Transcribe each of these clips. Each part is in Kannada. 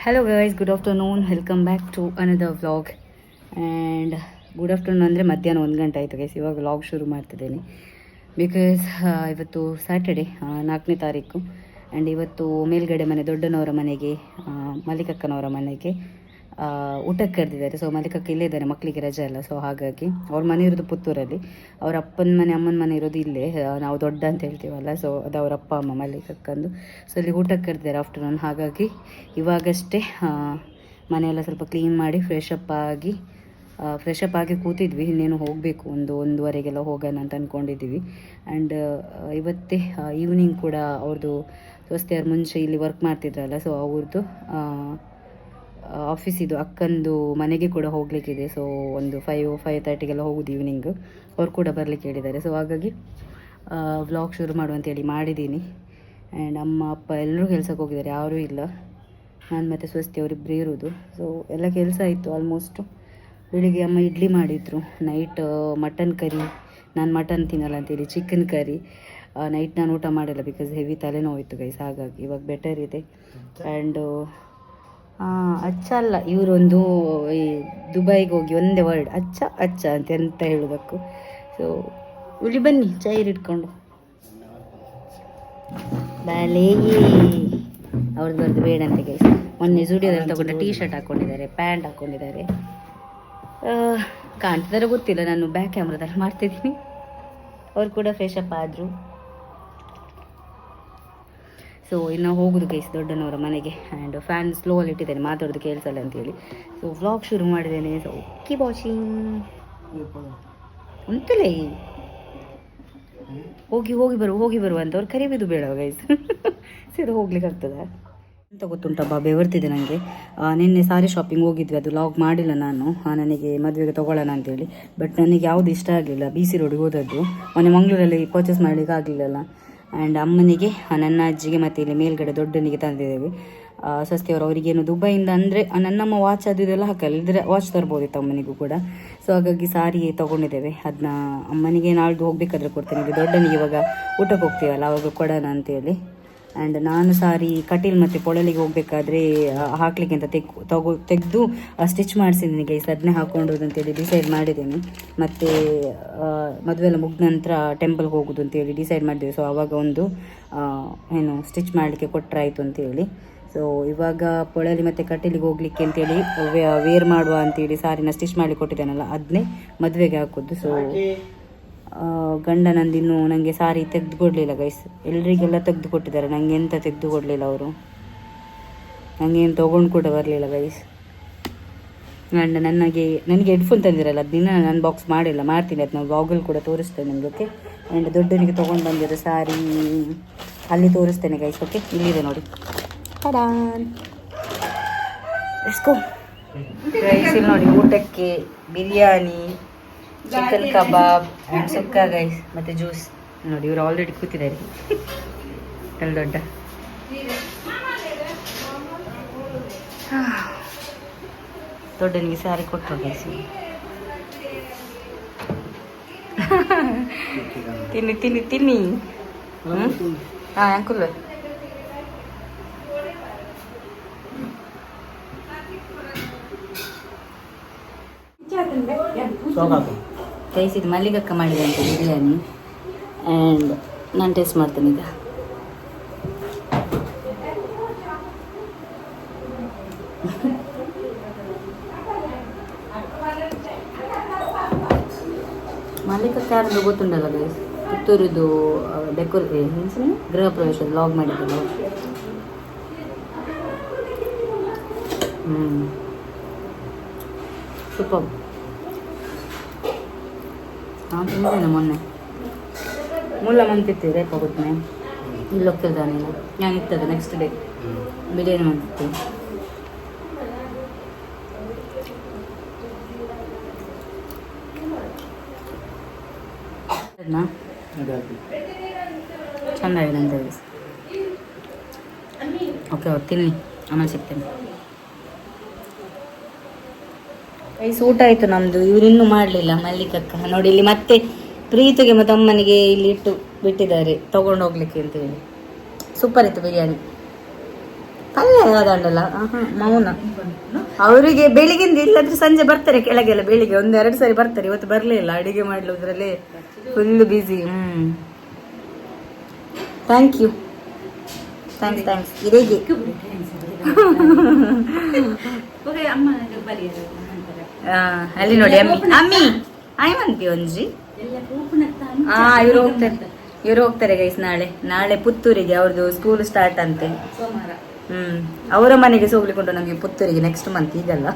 Hello guys, good afternoon. Welcome back to another vlog. And good afternoon ಅಂದರೆ ಮಧ್ಯಾಹ್ನ 1 ಗಂಟೆ ಆಯಿತು ಗೈಸ್. ಇವಾಗ ವ್ಲಾಗ್ ಶುರು ಮಾಡ್ತಿದ್ದೀನಿ ಬಿಕಾಸ್ ಇವತ್ತು ಸ್ಯಾಟರ್ಡೆ 4ನೇ ತಾರೀಕು. ಆ್ಯಂಡ್ ಇವತ್ತು ಮೇಲ್ಗಡೆ ಮನೆ ದೊಡ್ಡನವರ ಮನೆಗೆ, ಮಲ್ಲಿಕಕ್ಕನವರ ಮನೆಗೆ ಊಟಕ್ಕೆ ಕರೆದಿದ್ದಾರೆ. ಸೊ ಮಲ್ಲಿಕಕ್ಕ ಇಲ್ಲೇ ಇದ್ದಾರೆ, ಮಕ್ಕಳಿಗೆ ರಜೆ ಅಲ್ಲ. ಸೊ ಹಾಗಾಗಿ ಅವ್ರ ಮನೆ ಇರೋದು ಪುತ್ತೂರಲ್ಲಿ, ಅವ್ರ ಅಪ್ಪನ ಮನೆ ಅಮ್ಮನ ಮನೆ ಇರೋದು ಇಲ್ಲೇ. ನಾವು ದೊಡ್ಡ ಅಂತ ಹೇಳ್ತೀವಲ್ಲ, ಸೊ ಅದು ಅವ್ರ ಅಪ್ಪ ಅಮ್ಮ ಮಲ್ಲಿಕಕ್ಕಂದು. ಸೊ ಇಲ್ಲಿ ಊಟಕ್ಕೆ ಕರೆದಿದ್ದಾರೆ ಆಫ್ಟರ್ನೂನ್. ಹಾಗಾಗಿ ಇವಾಗಷ್ಟೇ ಮನೆಯೆಲ್ಲ ಸ್ವಲ್ಪ ಕ್ಲೀನ್ ಮಾಡಿ ಫ್ರೆಶ್ ಅಪ್ ಆಗಿ ಕೂತಿದ್ವಿ. ಇನ್ನೇನು ಹೋಗಬೇಕು, 1-1:30ಗೆಲ್ಲ ಹೋಗೋಣ ಅಂತ ಅಂದ್ಕೊಂಡಿದ್ದೀವಿ. ಆ್ಯಂಡ್ ಇವತ್ತೇ ಈವ್ನಿಂಗ್ ಕೂಡ ಅವ್ರದ್ದು ಸ್ವಸ್ತಿಯವ್ರು ಮುಂಚೆ ಇಲ್ಲಿ ವರ್ಕ್ ಮಾಡ್ತಿದ್ರಲ್ಲ, ಸೊ ಅವ್ರದ್ದು ಆಫೀಸಿದು ಅಕ್ಕಂದು ಮನೆಗೆ ಕೂಡ ಹೋಗಲಿಕ್ಕಿದೆ. ಸೊ ಒಂದು 5:30ಗೆಲ್ಲ ಹೋಗೋದು ಈವ್ನಿಂಗ್. ಅವ್ರು ಕೂಡ ಬರಲಿಕ್ಕೆ ಹೇಳಿದ್ದಾರೆ. ಸೊ ಹಾಗಾಗಿ ವ್ಲಾಗ್ ಶುರು ಮಾಡುವಂತೇಳಿ ಮಾಡಿದ್ದೀನಿ. ಆ್ಯಂಡ್ ಅಮ್ಮ ಅಪ್ಪ ಎಲ್ಲರೂ ಕೆಲ್ಸಕ್ಕೆ ಹೋಗಿದ್ದಾರೆ, ಯಾರೂ ಇಲ್ಲ. ನಾನು ಮತ್ತು ಸ್ವಸ್ತಿ ಅವರಿಬ್ಬರೇ ಇರೋದು. ಸೊ ಎಲ್ಲ ಕೆಲಸ ಆಯಿತು ಆಲ್ಮೋಸ್ಟು. ಬೆಳಿಗ್ಗೆ ಅಮ್ಮ ಇಡ್ಲಿ ಮಾಡಿದರು, ನೈಟ್ ಮಟನ್ ಕರಿ. ನಾನು ಮಟನ್ ತಿನ್ನಲ್ಲ ಅಂತೇಳಿ ಚಿಕನ್ ಕರಿ. ನೈಟ್ ನಾನು ಊಟ ಮಾಡಿಲ್ಲ ಬಿಕಾಸ್ ಹೆವಿ ತಲೆನೋವಿತ್ತು ಗೈಸ್. ಹಾಗಾಗಿ ಇವಾಗ ಬೆಟರ್ ಇದೆ. ಆ್ಯಂಡ್ ಅಚ್ಚ ಅಲ್ಲ, ಇವರೊಂದು ಈ ದುಬೈಗೆ ಹೋಗಿ ಒಂದೇ ವರ್ಡ್ ಅಚ್ಚ ಅಂತ ಎಂತ ಹೇಳೋದಕ್ಕೂ. ಸೊ ಇಲ್ಲಿ ಬನ್ನಿ ಚೈರ್ ಇಟ್ಕೊಂಡು. ಬಾಲೇಯೇ ಅವ್ರದ್ದು ಬೇಡ ಅಂತ ಗೈಸ್. ಮೊನ್ನೆ ಜುಡಿಯೋದಲ್ಲಿ ತಗೊಂಡ ಟೀ ಶರ್ಟ್ ಹಾಕ್ಕೊಂಡಿದ್ದಾರೆ, ಪ್ಯಾಂಟ್ ಹಾಕ್ಕೊಂಡಿದ್ದಾರೆ. ಕಾಣ್ತಿದ್ದಾರೆ ಗೊತ್ತಿಲ್ಲ, ನಾನು ಬ್ಯಾಕ್ ಕ್ಯಾಮ್ರಾದಲ್ಲಿ ಮಾಡ್ತಿದ್ದೀನಿ. ಅವ್ರು ಕೂಡ ಫ್ರೆಶ್ ಅಪ್ ಆದರು. ಸೊ ಇನ್ನು ಹೋಗೋದು ಗೈಸ್ ದೊಡ್ಡನವರ ಮನೆಗೆ. ಆ್ಯಂಡ್ ಫ್ಯಾನ್ ಸ್ಲೋ ಅಲ್ಲಿ ಇಟ್ಟಿದ್ದೇನೆ, ಮಾತಾಡೋದು ಕೇಳಿಸಲ್ಲ ಅಂತೇಳಿ. ಸೊ ವ್ಲಾಗ್ ಶುರು ಮಾಡಿದ್ದೇನೆ. So keep watching. ಉಂಟಲೇ ಹೋಗಿ ಬರುವ ಅಂತ ಅವ್ರು ಕರಿಬೋದು ಬೇಡ ಗೈಸ್. ಸೀದಾ ಹೋಗ್ಲಿಕ್ಕೆ ಆಗ್ತದೆ ಅಂತ ಗೊತ್ತುಂಟಬ್ಬ, ಬೆವರ್ತಿದೆ ನನಗೆ. ನಿನ್ನೆ ಸಾರಿ ಶಾಪಿಂಗ್ ಹೋಗಿದ್ವಿ, ಅದು ಲಾಗ್ ಮಾಡಿಲ್ಲ ನಾನು. ನನಗೆ ಮದುವೆಗೆ ತೊಗೊಳ್ಳೋಣ ಅಂತೇಳಿ. ಬಟ್ ನನಗೆ ಯಾವುದು ಇಷ್ಟ ಆಗಲಿಲ್ಲ. BC ರೋಡಿಗೆ ಹೋದದ್ದು. ಮೊನ್ನೆ ಮಂಗಳೂರಲ್ಲಿ ಪರ್ಚೇಸ್ ಮಾಡಲಿಕ್ಕೆ ಆಗಲಿಲ್ಲಲ್ಲ. ಆ್ಯಂಡ್ ಅಮ್ಮನಿಗೆ, ನನ್ನ ಅಜ್ಜಿಗೆ ಮತ್ತು ಇಲ್ಲಿ ಮೇಲ್ಗಡೆ ದೊಡ್ಡನಿಗೆ ತಂದಿದ್ದೇವೆ. ಸ್ವಸ್ತಿಯವರು ಅವರಿಗೇನು ದುಬೈಯಿಂದ ಅಂದರೆ ನನ್ನಮ್ಮ ವಾಚ್ ಅದು ಇದೆಲ್ಲ ಹಾಕಲ್ಲ, ಇದ್ರೆ ವಾಚ್ ತರ್ಬೋದಿತ್ತು ಅಮ್ಮನಿಗೂ ಕೂಡ. ಸೊ ಹಾಗಾಗಿ ಸಾರಿ ತೊಗೊಂಡಿದ್ದೇವೆ. ಅದನ್ನ ಅಮ್ಮನಿಗೆ ನಾಳ್ದು ಹೋಗ್ಬೇಕಾದ್ರೆ ಕೊಡ್ತೇನೆ. ಇದು ದೊಡ್ಡನಿಗೆ ಇವಾಗ ಊಟಕ್ಕೆ ಹೋಗ್ತೀವಲ್ಲ ಅವಾಗ ಕೊಡೋಣ ಅಂತೇಳಿ. ಆ್ಯಂಡ್ ನಾನು ಸಾರಿ ಕಟೀಲ್ ಮತ್ತು ಪೊಳಲಿಗೆ ಹೋಗಬೇಕಾದ್ರೆ ಹಾಕ್ಲಿಕ್ಕೆ ಅಂತ ತೆಗೆದು ಸ್ಟಿಚ್ ಮಾಡಿಸಿದ್ದೀನಿ ಗೈಸ್. ಅದನ್ನೇ ಹಾಕ್ಕೊಂಡೋದು ಅಂತೇಳಿ ಡಿಸೈಡ್ ಮಾಡಿದ್ದೀನಿ. ಮತ್ತು ಮದುವೆ ಎಲ್ಲ ಮುಗಿದ ನಂತರ ಟೆಂಪಲ್ಗೆ ಹೋಗೋದು ಅಂತೇಳಿ ಡಿಸೈಡ್ ಮಾಡಿದ್ದೀವಿ. ಸೊ ಆವಾಗ ಒಂದು ಸ್ಟಿಚ್ ಮಾಡಲಿಕ್ಕೆ ಕೊಟ್ಟರಾಯಿತು ಅಂತೇಳಿ. ಸೊ ಇವಾಗ ಪೊಳಲಿ ಮತ್ತು ಕಟೀಲಿಗೆ ಹೋಗ್ಲಿಕ್ಕೆ ಅಂತೇಳಿ ವೇರ್ ಮಾಡುವ ಅಂತೇಳಿ ಸಾರಿನ ಸ್ಟಿಚ್ ಮಾಡಲಿಕ್ಕೆ ಕೊಟ್ಟಿದ್ದಾನಲ್ಲ, ಅದನ್ನೇ ಮದುವೆಗೆ ಹಾಕೋದು. ಸೊ ಗಂಡ ನಂದಿನ್ನೂ ನನಗೆ ಸಾರಿ ತೆಗೆದು ಕೊಡಲಿಲ್ಲ ಗೈಸ್. ಎಲ್ರಿಗೆಲ್ಲ ತೆಗೆದು ಕೊಟ್ಟಿದ್ದಾರೆ, ನನಗೆ ಎಂತ ತೆಗೆದು ಕೊಡಲಿಲ್ಲ ಅವರು. ನನಗೇನು ತೊಗೊಂಡು ಕೂಡ ಬರಲಿಲ್ಲ ಗೈಸ್. ಗಂಡ ನನಗೆ ಹೆಡ್ಫೋನ್ ತಂದಿರಲ್ಲ, ಅದನ್ನ ನಾನು ಅನ್ಬಾಕ್ಸ್ ಮಾಡ್ತೀನಿ. ಅದು ನಾನು ವ್ಲಾಗಲ್ಲಿ ಕೂಡ ತೋರಿಸ್ತೇನೆ ನಿಮಗೆ. ಓಕೆ. ಆ್ಯಂಡ್ ದೊಡ್ಡನಿಗೆ ತೊಗೊಂಡು ಬಂದಿರೋ ಸಾರಿ ಅಲ್ಲಿ ತೋರಿಸ್ತೇನೆ ಗೈಸ್. ಓಕೆ, ಇಲ್ಲಿದೆ ನೋಡಿ. ಕಡಾನ್ ಗೈಸ್, ಇಲ್ಲಿ ನೋಡಿ ಊಟಕ್ಕೆ biryani, chicken kebab and sukka guys, ಮತ್ತು ಜ್ಯೂಸ್. ನೋಡಿ ಇವರು ಆಲ್ರೆಡಿ ಕೂತಿದ್ದಾರೆ ಅಲ್ಲಿ ದೊಡ್ಡ. ದೊಡ್ಡನಿಗೆ ಸಾರಿ ಕೊಟ್ಟರು ಗೈಸ್. ತಿನ್ನಿ. ಹಾಂ ಅಂಕುಲ್. ಗೈಸ್, ಇದು ಮಲ್ಲಿಗಕ್ಕ ಮಾಡಿದಂತೆ ಬಿರಿಯಾನಿ. ಆ್ಯಂಡ್ ನಾನು ಟೇಸ್ಟ್ ಮಾಡ್ತೇನೆ ಈಗ. ಮಲ್ಲಿಗಕ್ಕ ಯಾರು ಗೊತ್ತುಂಟಲ್ಲ ಗೈಸ್, ಪುತ್ತೂರದ್ದು ಗೃಹ ಪ್ರವೇಶದ ಲಾಗ್ ಮಾಡಿದ್ದಲ್ಲ. ಸೂಪರ್. ನಾನು ತಿಂತೇನೆ. ಮೊನ್ನೆ ಮುಲ್ಲ ಮಂತಿತ್ತು ರೇಪ ಗೊತ್ತೇನೆ, ಇಲ್ಲಿ ಹೋಗ್ತಿದ್ದ ನೀನು. ನಾನು ಇರ್ತದೆ ನೆಕ್ಸ್ಟ್ ಡೇ ಬಿರಿಯಾನಿ ಮಾಡ್ತೀನಿ. ಚೆಂದಾಗಿದೆ ಅಂತ ಹೇಳಿ. ಓಕೆ, ಅವ್ರು ತಿನ್ನಿ, ಆಮೇಲೆ ಸಿಗ್ತೇನೆ. ಗೈಸ್, ಊಟ ಆಯಿತು ನಮ್ಮದು. ಇವ್ರು ಇನ್ನೂ ಮಾಡಲಿಲ್ಲ ಮಲ್ಲಿಕಕ್ಕ. ನೋಡಿ ಇಲ್ಲಿ ಮತ್ತೆ ಪ್ರೀತಿಗೆ ಮತ್ತು ಅಮ್ಮನಿಗೆ ಇಲ್ಲಿ ಇಟ್ಟು ಬಿಟ್ಟಿದ್ದಾರೆ ತೊಗೊಂಡು ಹೋಗ್ಲಿಕ್ಕೆ ಅಂತೇಳಿ. ಸೂಪರ್ ಇತ್ತು ಬಿರಿಯಾನಿ. ಪಲ್ಯ ಯಾವ್ದಂಡಲ್ಲ ಮೌನ. ಅವರಿಗೆ ಬೆಳಿಗ್ಗಿಂದ ಇಲ್ಲದ್ರೆ ಸಂಜೆ ಬರ್ತಾರೆ ಕೆಳಗೆಲ್ಲ, ಬೆಳಿಗ್ಗೆ 1-2 ಸರಿ ಬರ್ತಾರೆ. ಇವತ್ತು ಬರಲೇ ಇಲ್ಲ, ಅಡಿಗೆ ಮಾಡ್ಲೋದ್ರಲ್ಲಿ ಫುಲ್ ಬಿಸಿ. Thank you, thanks. ಇದೇಗೆ ಅಲ್ಲಿ ನೋಡಿ ಅಮ್ಮಿ ಆಯ್ಮಂತಿ ಒಂಜಿ. ಇವ್ರು ಹೋಗ್ತಾರೆ ಗೈಸ್ ನಾಳೆ ಪುತ್ತೂರಿಗೆ. ಅವ್ರದ್ದು ಸ್ಕೂಲ್ ಸ್ಟಾರ್ಟ್ ಅಂತೆ. ಅವರ ಮನೆಗೆ ಹೋಗ್ಲಿಕ್ಕುಂಟು ನಮಗೆ ಪುತ್ತೂರಿಗೆ ನೆಕ್ಸ್ಟ್ ಮಂತ್, ಈಗಲ್ಲ.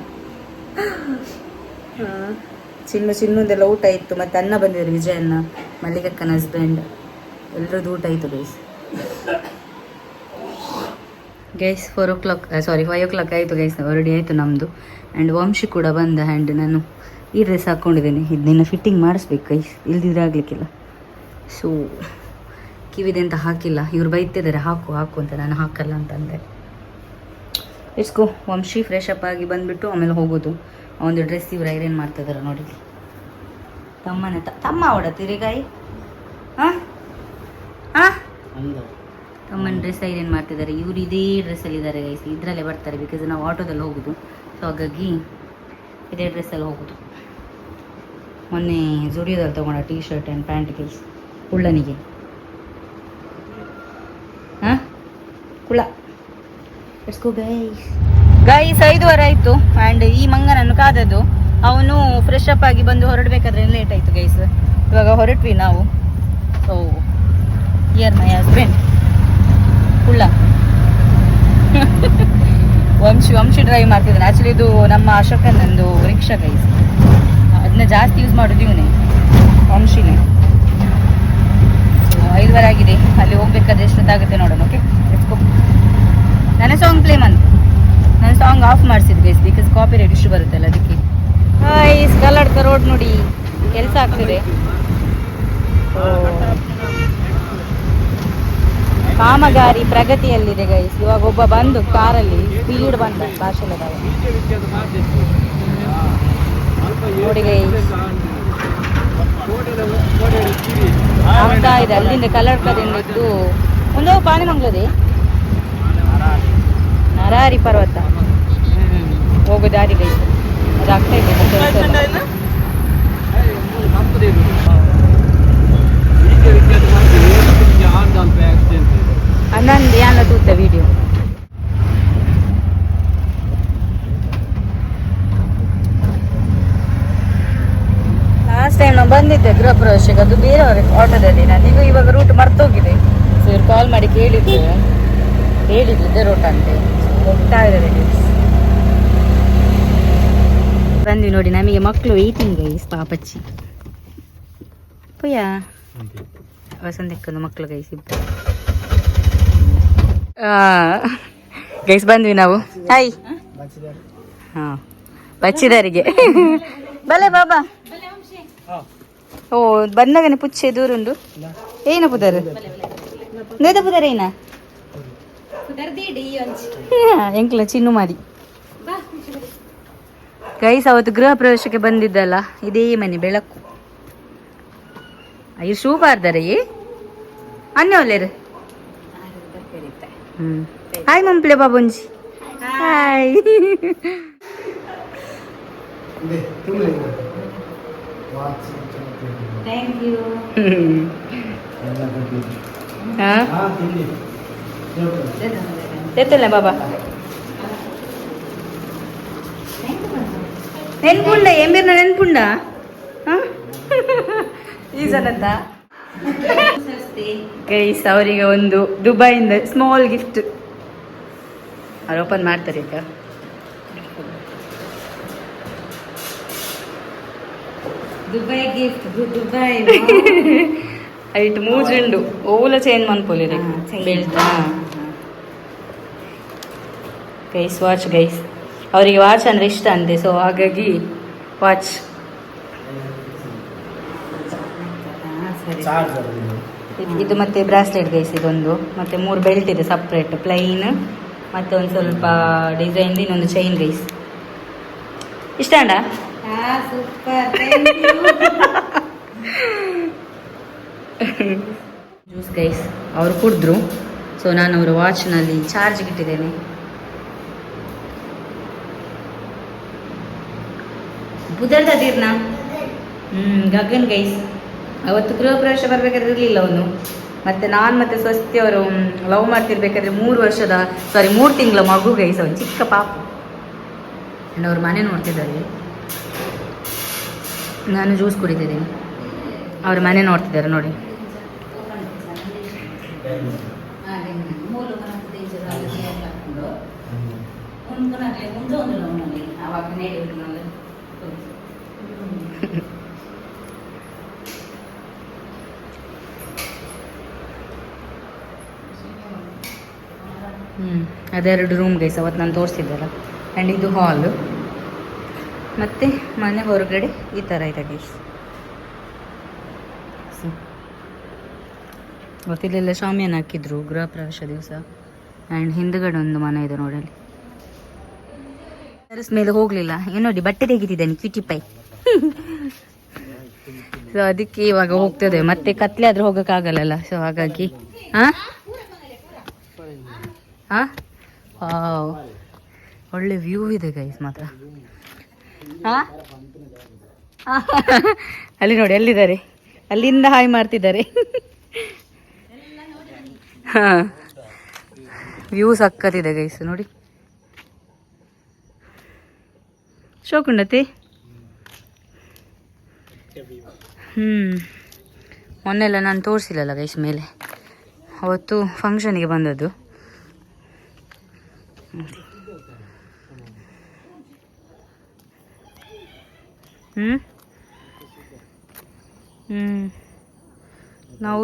ಚಿನ್ನದೆಲ್ಲ ಊಟ ಇತ್ತು. ಮತ್ತೆ ಅನ್ನ ಬಂದಿದ್ರು, ವಿಜಯನ್ನ, ಮಲ್ಲಿಕಕ್ಕನ ಹಸ್ಬೆಂಡ್, ಎಲ್ಲರದ್ದು ಊಟ ಇತ್ತು ಗೈಸ್ 5 o'clock ಆಯಿತು ಗೈಸ್. ಹೊರಡಿ ಆಯಿತು ನಮ್ಮದು. ಆ್ಯಂಡ್ ವಂಶಿ ಕೂಡ ಬಂದ. ಆ್ಯಂಡ್ ನಾನು ಈ ಡ್ರೆಸ್ ಹಾಕ್ಕೊಂಡಿದ್ದೇನೆ. ಇದನ್ನ ಫಿಟ್ಟಿಂಗ್ ಮಾಡಿಸ್ಬೇಕು ಗೈಸ್, ಇಲ್ದಿದ್ರೆ ಆಗಲಿಕ್ಕಿಲ್ಲ. ಸೊ ಕಿವಿದೆ ಅಂತ ಹಾಕಿಲ್ಲ. ಇವ್ರು ಬೈತಿದ್ದಾರೆ ಹಾಕು ಅಂತ. ನಾನು ಹಾಕಲ್ಲ ಅಂತಂದೆ. ಇಸ್ಕೋ ವಂಶಿ ಫ್ರೆಶ್ ಅಪ್ ಆಗಿ ಬಂದುಬಿಟ್ಟು ಆಮೇಲೆ ಹೋಗೋದು. ಒಂದು ಡ್ರೆಸ್ ಇವ್ರು ಐರನ್ ಮಾಡ್ತಿದ್ದಾರೆ ನೋಡಿ. ತಮ್ಮ ಹೊಡತ್ತೀರಿಗಾಯಿ ತಮ್ಮನ ಡ್ರೆಸ್ ಐರನ್ ಮಾಡ್ತಿದ್ದಾರೆ. ಇವ್ರು ಇದೇ ಡ್ರೆಸ್ಸಲ್ಲಿ ಇದ್ದಾರೆ ಗೈಸ್. ಇದರಲ್ಲೇ ಬರ್ತಾರೆ, ಬಿಕಾಸ್ ನಾವು ಆಟೋದಲ್ಲಿ ಹೋಗೋದು. ಸೊ ಹಾಗಾಗಿ ಇದೇ ಡ್ರೆಸ್ಸಲ್ಲಿ ಹೋಗೋದು. ಮೊನ್ನೆ ಜುಡಿಯೋದಲ್ಲಿ ತೊಗೊಂಡ T shirt and pant guys, ಕುಳ್ಳನಿಗೆ. ಕುಳ್ಳ ಎಸ್ಕೋ ಗೈಸ್ 5:15 ಆಯಿತು. ಆ್ಯಂಡ್ ಈ ಮಂಗನನ್ನು ಕಾದದ್ದು. ಅವನು ಫ್ರೆಶ್ ಅಪ್ ಆಗಿ ಬಂದು ಹೊರಡಬೇಕಾದ್ರೆ ಲೇಟ್ ಆಯಿತು ಗೈಸ್. ಇವಾಗ ಹೊರಟ್ವಿ ನಾವು. So here my husband Kulla. Vamshi drive ಮಾಡ್ತಿದ್ದಾನೆ. ಆ್ಯಕ್ಚುಲಿ ಇದು ನಮ್ಮ ಅಶೋಕನೊಂದು ರಿಕ್ಷಾ ಗೈಸ್. ಅದನ್ನ ಜಾಸ್ತಿ ಯೂಸ್ ಮಾಡೋದು ಇವನೇ, ವಂಶಿನೇ. 5:15 ಆಗಿದೆ. ಅಲ್ಲಿ ಹೋಗ್ಬೇಕಾದ್ರೆ ಎಷ್ಟೊತ್ತಾಗುತ್ತೆ ನೋಡೋಣ. Okay let's go. ನನ್ನ ಸಾಂಗ್ ಪ್ಲೇ ನನ್ನ ಸಾಂಗ್ ಆಫ್ ಮಾಡಿಸಿದ್ದು guys, because copyright issue ಬರುತ್ತಲ್ಲ ಅದಕ್ಕೆ. ಗೈಸ್ ಕಲ್ಲಡ್ಕ ರೋಡ್ ನೋಡಿ ಕೆಲಸ ಆಗ್ತಿದೆ. ಕಾಮಗಾರಿ ಪ್ರಗತಿಯಲ್ಲಿದೆ ಗೈಸ್. ಇವಾಗ ಒಬ್ಬ ಬಂದು ಕಾರಲ್ಲಿ ಸ್ಪೀಡ್ ಬಂದ ಭಾಷೆಲ್ಲದಾಗ ನೋಡಿ ಗೈಸ್. ಆಗ್ತಾ ಇದೆ ಅಲ್ಲಿಂದ ಕಲ್ಲಡ್ಕದಿಂದ ಇದ್ದು ಒಂದು ಪಾಣಿಮಂಗ್ಲದೆ ನರಾರಿ ಪರ್ವತ ಹೋಗೋ ದಾರಿ ಗೈಸ್. ಅದಾಗ್ತಾ ಇದೆ. ನಂದು ಯಾನ ತೂತ ವಿಡಿಯೋ. ಲಾಸ್ಟ್ ಟೈಮ್ ನಾವು ಬಂದಿದ್ದೆ ಗೃಹ ಪ್ರವೇಶಕ್ಕೆ, ಅದು ಬೇರೆಯವ್ರ ಆಟೋದಲ್ಲಿ. ನಾನೀಗ ಇವಾಗ ರೂಟ್ ಮರ್ತೋಗಿದೆ. ಸೊ ಇವ್ರು ಕಾಲ್ ಮಾಡಿ ಹೇಳಿದ್ರು ಇದೇ ರೂಟ್ ಅಂತೆ. ಹೋಗ್ತಾ ಇದ್ದಾರೆ ಬಂದ್ವಿ ನೋಡಿ. ನಮಗೆ ಮಕ್ಕಳು ವೆಯ್ಟಿಂಗ್ ಗೈಸ್. ಪಾಪಚ್ಚಿ ಪಯ್ಯ ವಸಂತಕ್ಕನ ಮಕ್ಕಳು ಗೈಸ್ ಇಬ್ಬರು. ಗೈಸ್ ಬಂದ್ವಿ ನಾವು. ಹಾಯ್. ಹಾಂ ಬಚ್ಚಿದಾರಿಗೆ ಬಲೆ ಬಾಬಾ. ಓ ಬಂದಾಗನೆ ಪುಚ್ಚೆ ದೂರುಂಡು ಏನ ಪುದರ್ ನೇದ ಪುದರ್ ಏನ ಎಂಕ್ಲ ಚಿನ್ನು ಮಾಡಿ ಗೈಸ್. ಅವತ್ತು ಗೃಹ ಪ್ರವೇಶಕ್ಕೆ ಬಂದಿದ್ದಲ್ಲ, ಇದೇ ಮನೆ ಬೆಳಕು. ಅಯ್ಯೋ ಶೂ ಬಾರ್ದಾರೆ ಅನ್ನೆ ಒಳ್ಳೆರು. ಹಾಯ್ ಮಂಪ್ಲೆ ಬಾಬುಂಜಿ. ಹಾಯ್. Thank you. తెత్తలే బాబా ನೆನ್ಪುಂಡ ಎಂಬಿರ್ನ ನೆನ್ಪುಂಡ ಈಸನಂತ ಗೈಸ್. ಅವರಿಗೆ ಒಂದು ದುಬೈಯಿಂದ ಸ್ಮಾಲ್ ಗಿಫ್ಟ್ ಅವ್ರು ಓಪನ್ ಮಾಡ್ತಾರೆ ಈಗ. ದುಬೈ ಗಿಫ್ಟ್ ದುಬೈ ಐಟ್ ಮೂಜುಂಡು ಓಲ ಚೇಂಜ್ ಮನ್ಪೊಲಿರಿ ಬೆಲ್ಟ್. Guys watch guys. ಅವರಿಗೆ ವಾಚ್ ಅಂದರೆ ಇಷ್ಟ ಅಂತೆ. ಸೊ ಹಾಗಾಗಿ ವಾಚ್. ಇದು ಮತ್ತೆ ಬ್ರಾಸ್ಲೆಟ್ ಗೈಸ್ ಇದೊಂದು. ಮತ್ತೆ 3 ಬೆಲ್ಟ್ ಇದೆ ಸಪ್ರೇಟ್, ಪ್ಲೈನ್ ಮತ್ತೆ ಒಂದು ಸ್ವಲ್ಪ ಡಿಸೈನ್, ಇನ್ನೊಂದು ಚೈನ್ ಗೈಸ್. ಇಷ್ಟ ಅಂಡ ಸೂಪರ್. ಜ್ಯೂಸ್ ಗೈಸ್ ಅವರು ಕುಡಿದ್ರು. ಸೊ ನಾನು ಅವರ ವಾಚ್ನಲ್ಲಿ ಚಾರ್ಜ್ಗೆ ಇಟ್ಟಿದ್ದೇನೆ. ಉದರ್ದ ಅದಿರ್ನ ಗಗನ್ ಗೈಸ್ ಅವತ್ತು ಗೃಹ ಪ್ರವೇಶ ಬರಬೇಕಾದ್ರೆ ಇರಲಿಲ್ಲ ಅವನು. ಮತ್ತು ನಾನು ಮತ್ತು ಸ್ವಸ್ತಿ ಅವರು ಲವ್ ಮಾಡ್ತಿರ್ಬೇಕಾದ್ರೆ 3 ತಿಂಗಳ ಮಗು ಗೈಸ್, ಅವನು ಚಿಕ್ಕ ಪಾಪು. ಅವ್ರ ಮನೆ ನೋಡ್ತಿದ್ದಾರೆ, ನಾನು ಜ್ಯೂಸ್ ಕುಡಿತಿದ್ದೀನಿ, ಅವ್ರ ಮನೆ ನೋಡ್ತಿದ್ದಾರೆ ನೋಡಿ. ಅದೆರಡು ರೂಮ್ ಗೈಸ್ ಅವತ್ತು ನಾನು ತೋರಿಸಿದ್ದಲ್ಲ. ಆ್ಯಂಡ್ ಇದು ಹಾಲು, ಮತ್ತು ಮನೆ ಹೊರಗಡೆ ಈ ಥರ ಇದೆ ಗೈಸ್. ಗೊತ್ತಿಲ್ಲೆಲ್ಲ ಶಾಮಿಯಾನ ಹಾಕಿದ್ರು ಗೃಹ ಪ್ರವೇಶ ದಿವಸ. ಆ್ಯಂಡ್ ಹಿಂದುಗಡೆ ಒಂದು ಮನೆ ಇದೆ ನೋಡಲಿ. ಟೆರೆಸ್ ಮೇಲೆ ಹೋಗಲಿಲ್ಲ, ಏನು ನೋಡಿ ಬಟ್ಟೆ ತೆಗಿತಿದ್ದಾನೆ ಕ್ಯೂಟಿ ಪೈ. ಸೊ ಅದಕ್ಕೆ ಇವಾಗ ಹೋಗ್ತದೆ, ಮತ್ತೆ ಕತ್ಲೆ ಆದ್ರೆ ಹೋಗೋಕ್ಕಾಗಲ್ಲಲ್ಲ. ಸೊ ಹಾಗಾಗಿ ಒಳ್ಳೆ ವ್ಯೂ ಇದೆ ಗೈಸ್ ಮಾತ್ರ. ಅಲ್ಲಿ ನೋಡಿ ಅಲ್ಲಿದ್ದಾರೆ, ಅಲ್ಲಿಂದ ಹಾಯ್ ಮಾಡ್ತಿದ್ದಾರೆ. ವ್ಯೂ ಸಕ್ಕತ್ತಿದೆ ಗೈಸ್ ನೋಡಿ. ಶೋಕುಂಡತಿ ಮೊನ್ನೆಲ್ಲ ನಾನು ತೋರಿಸಿಲ್ಲಲ್ಲ ಗೈಸ್ ಮೇಲೆ, ಅವತ್ತು ಫಂಕ್ಷನಿಗೆ ಬಂದದ್ದು. ನಾವು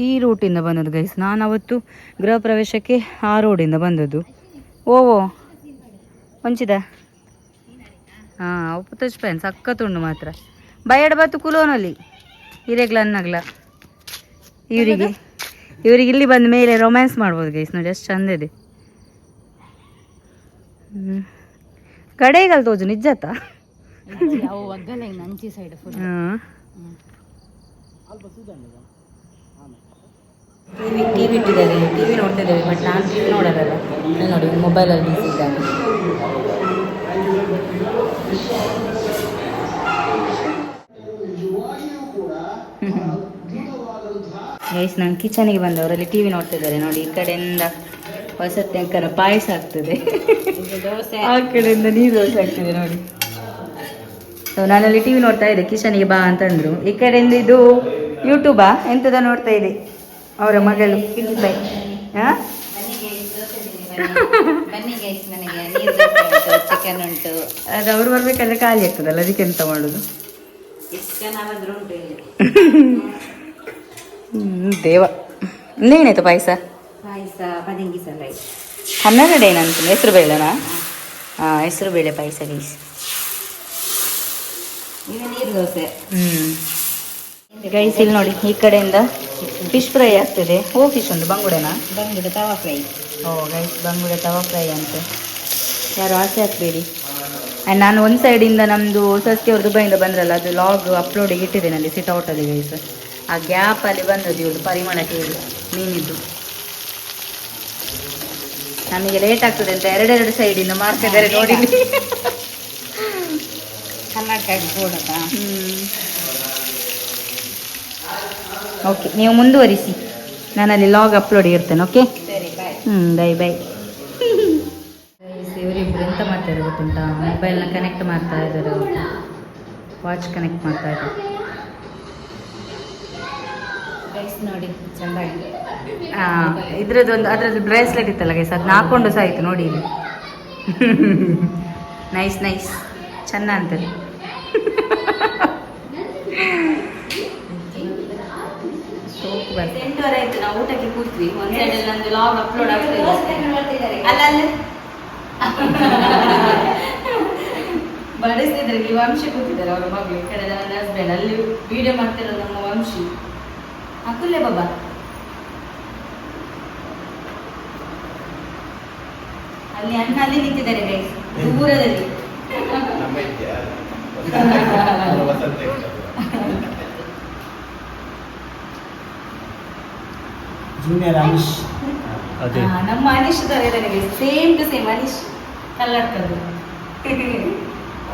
ಈ ರೂಟಿಂದ ಬಂದದ್ದು ಗೈಸ್. ನಾನು ಅವತ್ತು ಗೃಹ ಪ್ರವೇಶಕ್ಕೆ ಆ ರೋಡಿಂದ ಬಂದದ್ದು. ಓವೋ ಹೊಂಚಿದ ಉಪ್ಪು ತಚ್ಪೇನ್ ಸಕ್ಕತ್ತುಂಡು ಮಾತ್ರ. ಬಯಡ್ ಬತ್ತು ಕುಲೋನಲ್ಲಿ ಹಿರೇಗ್ಲ ಅನ್ನಗ್ಲ. ಇವರಿಗೆ ಇಲ್ಲಿ ಬಂದ ಮೇಲೆ ರೊಮ್ಯಾನ್ಸ್ ಮಾಡ್ಬೋದು ಗೈಸ್ ನೋಡಿ, ಎಷ್ಟು ಚಂದ ಇದೆ. ಕಡೆಗಲ್ ತೋಜು ನಿಜತ್ತ. ಟಿವಿ ಇಟ್ಟಿದ್ದಾರೆ, ಟಿವಿ ನೋಡ್ತಿದ್ದೇವೆ. ಬಟ್ ನಾನು ಟಿವಿ ನೋಡೋದಲ್ಲ, ನೋಡಿ ಮೊಬೈಲಲ್ಲಿ ಬಿಸಿ ಇದ್ದಾನೆ. ಗೈಸ್ ನಾನು ಕಿಚನಿಗೆ ಬಂದವರಲ್ಲಿ ಟಿವಿ ನೋಡ್ತಿದ್ದಾರೆ ನೋಡಿ. ಈ ಕಡೆಯಿಂದ ಹೊಸತ್ತೆ ಅಂಕರ ಪಾಯಸ ಆಗ್ತದೆ, ಆ ಕಡೆಯಿಂದ ನೀರು ದೋಸೆ ಆಗ್ತದೆ ನೋಡಿ. ಸೊ ನಾನಲ್ಲಿ ಟಿವಿ ನೋಡ್ತಾ ಇದ್ದೆ, ಕಿಚನಿಗೆ ಬಾ ಅಂತಂದ್ರು. ಈ ಕಡೆಯಿಂದ ಇದು ಯೂಟ್ಯೂಬಾ ಎಂತದ ನೋಡ್ತಾ ಇದೆ ಅವರ ಮಗಳು ಕಿಂಬೈ. ಚಿಕನ್ ಉಂಟು, ಅದು ಅವ್ರು ಬರ್ಬೇಕಂದ್ರೆ ಖಾಲಿ ಆಗ್ತದಲ್ಲ, ಅದಕ್ಕೆ ಎಂತ ಮಾಡೋದು. ದೇವ ಇನ್ನೇನಾಯ್ತು ಪಾಯಸ? ಹನ್ನೆರಡು ಏನಂತ ಹೆಸರು ಬೇಳೆನಾ? ಹೆಸರು ಬೇಳೆ ಪಾಯಸ ಗೈಸ್. ನೀರು ದೋಸೆ. ಗೈಸ್ ಇಲ್ಲಿ ನೋಡಿ, ಈ ಕಡೆಯಿಂದ ಫಿಶ್ ಫ್ರೈ ಆಗ್ತದೆ. ಫಿಶ್ ಒಂದು ಬಂಗುಡೆನಾ? ಬಂಗುಡೆ ತವಾ ಫ್ರೈ. ಗೈಸ್ ಬಂಗುಡೆ ತವಾ ಫ್ರೈ ಅಂತೆ, ಯಾರು ಆಸೆ ಹಾಕ್ಬೇಡಿ. ಆ್ಯಂಡ್ ನಾನು ಒಂದು ಸೈಡಿಂದ ನಮ್ಮದು ಸಸ್ತಿ ಅವ್ರು ದುಬೈಯಿಂದ ಬಂದ್ರಲ್ಲ, ಅದು ಲಾಗ್ ಅಪ್ಲೋಡಿಗೆ ಇಟ್ಟಿದ್ದೇನೆ ಅಲ್ಲಿ ಸಿಟ್ಔಟಲ್ಲಿ ಗೈಸ್. ಆ ಗ್ಯಾಪಲ್ಲಿ ಬಂದದ್ದು ಇವಳು ಪರಿಮಳ ಕೇಳಿ ಮೀನಿದ್ದು. ನಮಗೆ ಲೇಟ್ ಆಗ್ತದೆ ಅಂತ ಎರಡೆರಡು ಸೈಡಿಂದ ಮಾಡ್ತಿದ್ದಾರೆ ನೋಡಿ. ಓಕೆ, ನೀವು ಮುಂದುವರಿಸಿ, ನಾನಲ್ಲಿ ಲಾಗ್ ಅಪ್ಲೋಡ್ ಇರ್ತೇನೆ. Okay, bye bye. ಇವರಿಬ್ರು ಎಂತ ಮಾಡ್ತಾರೆ ಗೊತ್ತುಂಟಾ? ಮೊಬೈಲ್ನ ಕನೆಕ್ಟ್ ಮಾಡ್ತಾ ಇದ್ದಾರೆ, ವಾಚ್ ಕನೆಕ್ಟ್ ಮಾಡ್ತಾ ಇದ್ದಾರೆ ನೋಡಿ. ಚೆಂದಾಗಿದೆ. ಅದ್ರದ್ದು ಬ್ರೇಸ್ಲೆಟ್ ಇತ್ತಲ್ಲ ಗೈಸ್, ಅದನ್ನ ಹಾಕೊಂಡು ಸಹ ಆಯಿತು ನೋಡಿ ಇಲ್ಲಿ. ನೈಸ್ ನೈಸ್, ಚೆನ್ನ ಅಂತದೆ. ಸೂಪರ್. 8:30 ಆಯ್ತು, ನಾವು ಊಟಕ್ಕೆ ಕೂತ್ವಿ. ಒಂದು ಸೈಡಲ್ಲಿ ನಂದು ಲಾಗ್ ಅಪ್ಲೋಡ್ ಆಗ್ತದೆ. ಅಲ್ಲ ಬಡಿಸ್ತಿದ್ರೆ ಈ ವಂಶಿ ಕೂತಿದ್ದಾರೆ, ಅವರ ಮಗಳು. ಈ ಕಡೆ ನನ್ನ ಹಸ್ಬೆಂಡ್, ಅಲ್ಲಿ ವಿಡಿಯೋ ಮಾಡ್ತಿರೋದು ನಮ್ಮ ವಂಶಿ. ಅಕ್ಕುಲ್ಲೇ ಬಾಬಾ ಅಲ್ಲಿ ಅಣ್ಣ ಅಲ್ಲಿ ನಿಂತಿದ್ದಾರೆ ಗೈಸ್, ದೂರದಲ್ಲಿ. ನಮ್ಮ ಅನೀಶ್ ತರ ಇದ್ದಾನೆ guys, same to same Anish ಕಲ್ಲಡ್ಕದು.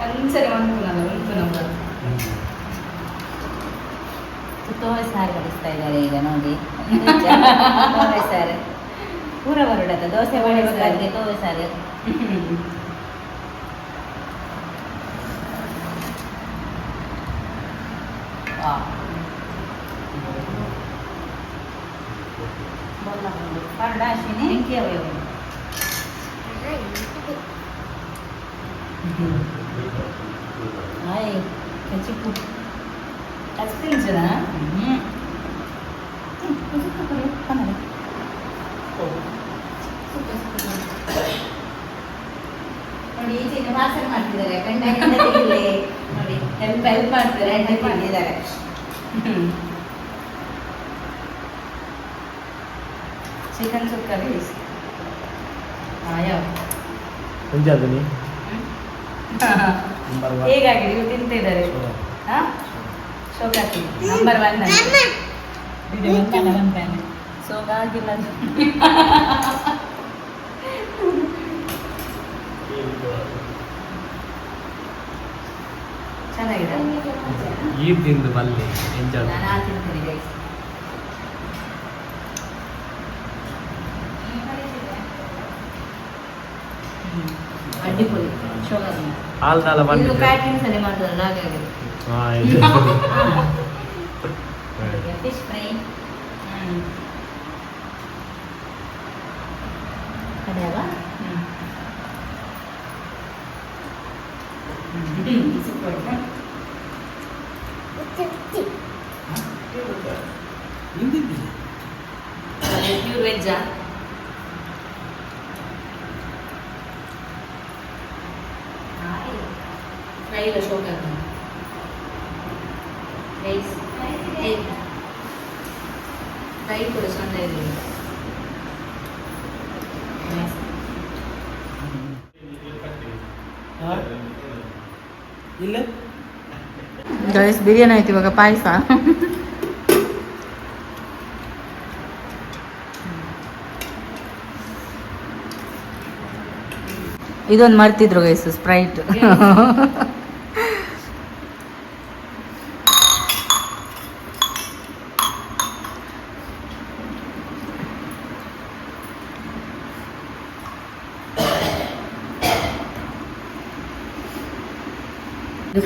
ಒಂದ್ಸರಿ ಅನುಕೂಲ ಉಂಟು ನಮ್ಮ ತೋವೆ ಸಾರು ಬಡಿಸ್ತಾ ಇದ್ದಾರೆ ಈಗ ನೋಡಿ. ತೋವೆ ಸಾರು ಪೂರ ಬರುಡದ ದೋಸೆ ಮಾಡಬೇಕಾದ್ರೆ ತೋವೆ ಸಾರು. Kecipu. Asli je lah. Suka perlu mana? Suka. ನೋಡಿ ಈಚೆಗೆ ವಾಸನೆ ಮಾಡ್ತಿದ್ದಾರೆ ಕಂಡ ಹೆಂಡತಿಗೆ ನೋಡಿ ಹೆಲ್ಪ್ ಮಾಡ್ತಾರೆ ಹೆಲ್ಪ್ ಮಾಡಿದ್ದಾರೆ. ಚಿಕನ್ ಸುಕ್ಕ ಬೇಯಿಸಿ ಯಾವ ಪಂಜಾಬಿ ಹೇಗಾಗಿದೆ ಇವು ತಿಂತಿದ್ದಾರೆ. ಶೋಕಾತಿ ನಂಬರ್ 1 ಸೋಗಾಗಿಲ್ಲ ಚೆನ್ನಾಗಿದೆ ಈ ತಿಂದು ಬಲ್ಲಿ ಎಂಜಾಯ್. ನಾನು ಆ ತಿಂತೀನಿ ಗೈಸ್. ಅಡ್ಡಿಪೊಳಿ ಶೋಗಾಗಿ ಹಾಲ್ದಾಲ ಇದು ಬಂದಿದೆ. ಕ್ಯಾಟ್ರಿಂಗ್ ಸರಿ ಮಾಡೋದಲ್ಲ ಹಾಗಾಗಿ ಫಿಶ್ ಫ್ರೈ ಅದೇ ಅಲ್ವಾ. ಪ್ಯೂರ್ ವೆಜ್ಜಾ ಫ್ರೈ ಇಲ್ಲ ಶೋಕ ರೈಸ್ ಫ್ರೈ ಕೂಡ ಚಂದ ಇದೆ. ಇಲ್ಲ ಗೈಸ್ ಬಿರಿಯಾನಿ ಆಯ್ತು ಇವಾಗ ಪಾಯಸ. ಇದೊಂದು ಮರ್ತಿದ್ರು ಗೈಸ್ ಸ್ಪ್ರೈಟ್.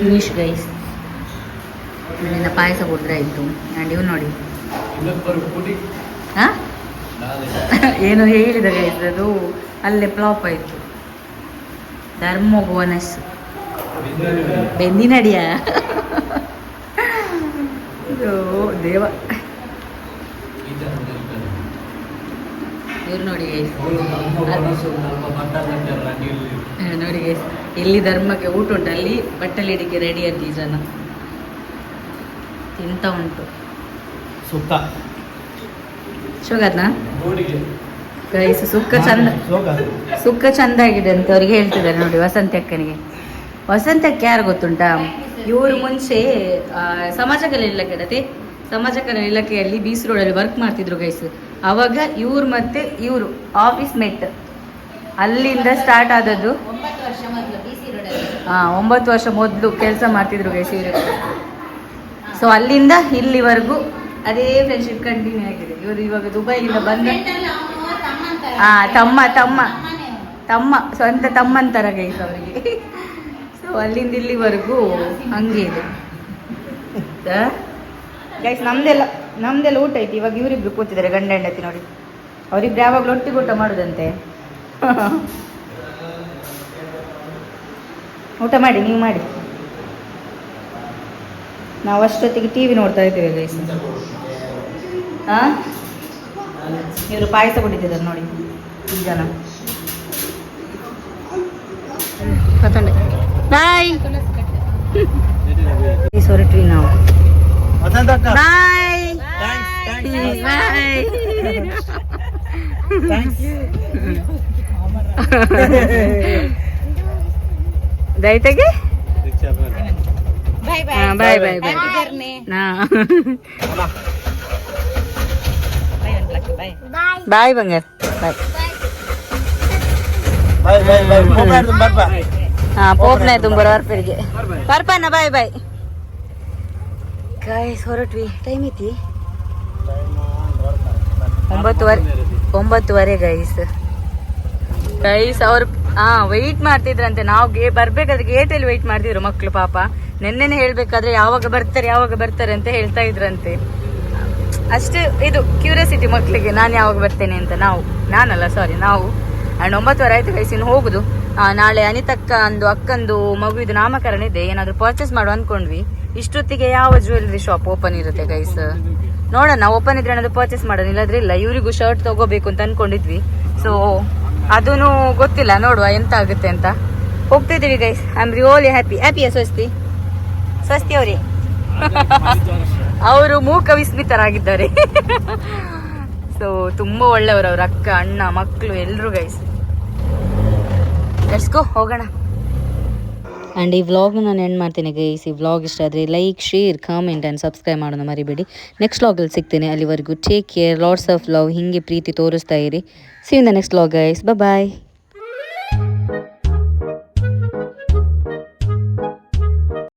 Finish guys. ಇಲ್ಲಿಂದ ಪಾಯಸ ಕುಡಿದ್ರೆ ಆಯಿತು. ಆ್ಯಂಡ್ ಇವು ನೋಡಿ ಹಾಂ ಏನು ಹೇಳಿದ ಗೈಸ್ ಅದು ಅಲ್ಲೇ ಫ್ಲಾಪ್ ಆಯಿತು. ಧರ್ಮೋಗೋನಸ್ ಬೆಂದಿನಡಿಯ ದೇವ ಇವ್ರು ನೋಡಿ ನೋಡಿ ಗೈಸ್ ಎಲ್ಲಿ ಧರ್ಮಕ್ಕೆ ಊಟ ಉಂಟು ಅಲ್ಲಿ ಬಟ್ಟಲು ಇಡಿಕೆ ರೆಡಿ ಆಗಿ ಜನ ತಿಂತ ಉಂಟು. ಸುಕ್ಕ ಶೋಗದ್ನಾ ಗೈಸ್ ಸುಕ್ಕ ಚಂದ ಆಗಿದೆ ಅಂತ ಅವ್ರಿಗೆ ಹೇಳ್ತಿದ್ದಾರೆ ನೋಡಿ ವಸಂತ ಅಕ್ಕನಿಗೆ. ವಸಂತ ಅಕ್ಕ ಯಾರು ಗೊತ್ತುಂಟಾ, ಇವರು ಮುಂಚೆ ಸಮಾಜ ಕಲ್ಯಾಣ ಇಲಾಖೆ ಸಮಾಜ ಕಲ್ಯಾಣ ಇಲಾಖೆಯಲ್ಲಿ ಬೀಸ್ ರೋಡಲ್ಲಿ ವರ್ಕ್ ಮಾಡ್ತಿದ್ರು ಗೈಸ್. ಅವಾಗ ಇವ್ರು ಮತ್ತೆ ಇವರು ಆಫೀಸ್ ಮೇಟ್ ಅಲ್ಲಿಂದ ಸ್ಟಾರ್ಟ್ ಆದದ್ದು. 9 ವರ್ಷ ಮೊದಲು ಕೆಲಸ ಮಾಡ್ತಿದ್ರು ಗೈಸ್ ಇವರು. ಸೊ ಅಲ್ಲಿಂದ ಇಲ್ಲಿವರೆಗೂ ಅದೇ ಫ್ರೆಂಡ್ಶಿಪ್ ಕಂಟಿನ್ಯೂ ಆಗಿದೆ. ಇವರು ಇವಾಗ ದುಬೈಯಿಂದ ಬಂದ ತಮ್ಮ ಸ್ವಂತ ತಮ್ಮಂತರ ಗೈಸ್ ಅವರಿಗೆ. ಸೊ ಅಲ್ಲಿಂದ ಇಲ್ಲಿವರೆಗೂ ಹಂಗೆ ಇದೆ ಗೈಸ್. ನಮ್ದೆಲ್ಲ ಊಟ ಐತಿ. ಇವಾಗ ಇವರಿಬ್ರು ಕೂತಿದ್ದಾರೆ ಗಂಡ ಹೆಂಡತಿ ನೋಡಿ. ಅವರಿಬ್ರು ಯಾವಾಗಲೂ ಒಟ್ಟಿಗೆ ಊಟ ಮಾಡೋದಂತೆ. ಊಟ ಮಾಡಿ, ನೀವು ಮಾಡಿ. ನಾವು ಅಷ್ಟೊತ್ತಿಗೆ ಟಿವಿ ನೋಡ್ತಾ ಇದ್ದೇವೆ ಗೈಸ್. ಇವರು ಪಾಯಸ ಕುಡಿತಿದ್ದಾರೆ ನೋಡಿ ಈ ಜನ. ಬಾಯ್ ಹೊರಟ್ವಿ ನಾವು. ಬಾಯ್ ಬಾಯ್ ದಯತೆಗೆ ಬಾಯ್ ಬಾಯ್ ಬಾಯ್ ಬಾಯ್ ಬಾಯ್ ಬಂಗಾರ ಬಾಯ್. ಹಾ ಪೋಪ್ನೆ ತುಂಬರ ವರ್ಪರಿಗೆ ಪರ್ಪನ್ನ ಬಾಯ್ ಬಾಯ್ ಗೈಸ್ ಹೊರಟ್ವಿ ಟೈಮ್ ಐತಿ 9:30 ಗೈಸ್ ಅವ್ರು ವೆಯ್ಟ್ ಮಾಡ್ತಿದ್ರಂತೆ. ನಾವು ಬರ್ಬೇಕಾದ್ರೆ ಗೇಟಲ್ಲಿ ವೆಯ್ಟ್ ಮಾಡ್ತಿದ್ರು ಮಕ್ಳು ಪಾಪ. ನೆನ್ನೆನೆ ಹೇಳ್ಬೇಕಾದ್ರೆ ಯಾವಾಗ ಬರ್ತಾರೆ ಅಂತ ಹೇಳ್ತಾ ಇದ್ರಂತೆ. ಅಷ್ಟು ಇದು ಕ್ಯೂರಿಯಾಸಿಟಿ ಮಕ್ಳಿಗೆ, ನಾನು ಯಾವಾಗ ಬರ್ತೇನೆ ಅಂತ. ನಾವು 9:30 ಆಯ್ತು ಗೈಸ್, ಇನ್ನು ಹೋಗುದು. ನಾಳೆ ಅನಿತಕ್ಕ ಅಕ್ಕಂದು ಮಗುವಿದು ನಾಮಕರಣ ಇದೆ, ಏನಾದ್ರು ಪರ್ಚೇಸ್ ಮಾಡುವ ಅನ್ಕೊಂಡ್ವಿ. ಇಷ್ಟೊತ್ತಿಗೆ ಯಾವ ಜ್ಯುವೆಲ್ರಿ ಶಾಪ್ ಓಪನ್ ಇರುತ್ತೆ ಗೈಸ್, ನೋಡೋಣ. ಓಪನ್ ಇದ್ರೆ ಏನಾದ್ರು ಪರ್ಚೇಸ್ ಮಾಡೋಣ, ಇಲ್ಲಾದ್ರೆ ಇಲ್ಲ. ಇವರಿಗೂ ಶರ್ಟ್ ತಗೋಬೇಕು ಅಂತ ಅನ್ಕೊಂಡಿದ್ವಿ. ಸೊ ಅದೂ ಗೊತ್ತಿಲ್ಲ, ನೋಡುವ ಎಂತ ಆಗುತ್ತೆ ಅಂತ. ಹೋಗ್ತಿದ್ದೀವಿ ಗೈಸ್. ಐ ಆಮ್ ರಿಯಲಿ ಹ್ಯಾಪಿಯ ಸ್ವಸ್ತಿ ಅವ್ರಿ ಅವರು ಮೂಕ ವಿಸ್ಮಿತರಾಗಿದ್ದಾರೆ. ಸೊ ತುಂಬಾ ಒಳ್ಳೆಯವರು ಅವ್ರ ಅಕ್ಕ, ಅಣ್ಣ, ಮಕ್ಕಳು ಎಲ್ರು ಗೈಸ್. ಲೆಟ್ಸ್ ಗೋ, ಹೋಗೋಣ. ಆ್ಯಂಡ್ ಈ ವ್ಲಾಗ್ ನಾನು ಎಂಡ್ ಮಾಡ್ತೀನಿ ಗೈಸ್. ಈ ವ್ಲಾಗ್ ಇಷ್ಟ ಆದರೆ like, share, comment and subscribe ಮಾಡೋಣ ಮರಿಬೇಡಿ. ನೆಕ್ಸ್ಟ್ ವ್ಲಾಗಲ್ಲಿ ಸಿಗ್ತೇನೆ. ಅಲ್ಲಿವರೆಗೂ take care, lots of love. ಹೀಗೆ ಪ್ರೀತಿ ತೋರಿಸ್ತಾ ಇರಿ. See in the next vlog guys. Bye.